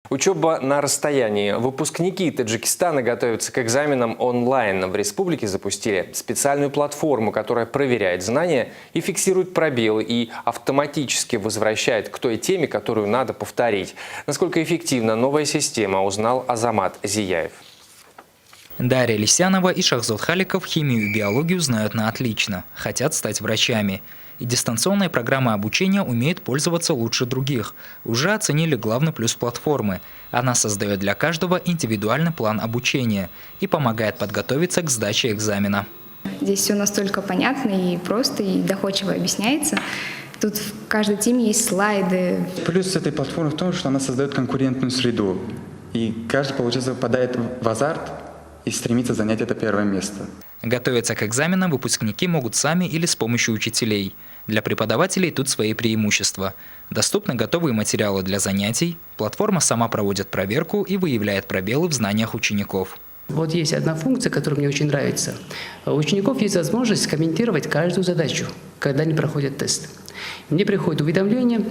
Учеба на расстоянии. Выпускники Таджикистана готовятся к экзаменам онлайн. В республике запустили специальную платформу, которая проверяет знания и фиксирует пробелы и автоматически возвращает к той теме, которую надо повторить. Насколько эффективна новая система, узнал Азамат Зияев. Дарья Лисянова и Шахзод Халиков химию и биологию знают на отлично, хотят стать врачами. И дистанционная программа обучения умеет пользоваться лучше других. Уже оценили главный плюс платформы. Она создает для каждого индивидуальный план обучения и помогает подготовиться к сдаче экзамена. Здесь все настолько понятно и просто, и доходчиво объясняется. Тут в каждой теме есть слайды. Плюс этой платформы в том, что она создает конкурентную среду. И каждый, получается, попадает в азарт и стремится занять это первое место. Готовиться к экзаменам выпускники могут сами или с помощью учителей. Для преподавателей тут свои преимущества. Доступны готовые материалы для занятий, платформа сама проводит проверку и выявляет пробелы в знаниях учеников. Вот есть одна функция, которая мне очень нравится. У учеников есть возможность комментировать каждую задачу, когда они проходят тест. Мне приходит уведомление,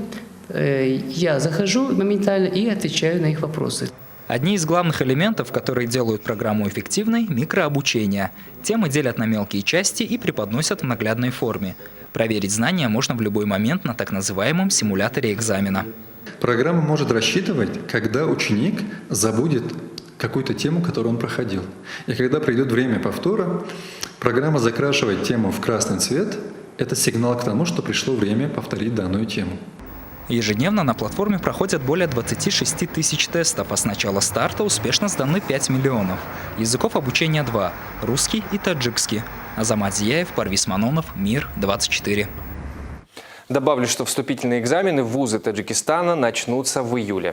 я захожу моментально и отвечаю на их вопросы. Одни из главных элементов, которые делают программу эффективной – микрообучение. Темы делят на мелкие части и преподносят в наглядной форме. Проверить знания можно в любой момент на так называемом симуляторе экзамена. Программа может рассчитывать, когда ученик забудет какую-то тему, которую он проходил. И когда придет время повтора, программа закрашивает тему в красный цвет. Это сигнал к тому, что пришло время повторить данную тему. Ежедневно на платформе проходят более 26 тысяч тестов, а с начала старта успешно сданы 5 миллионов. Языков обучения 2 – русский и таджикский. Азамат Зияев, Парвиз Манонов, Мир 24. Добавлю, что вступительные экзамены в вузы Таджикистана начнутся в июле.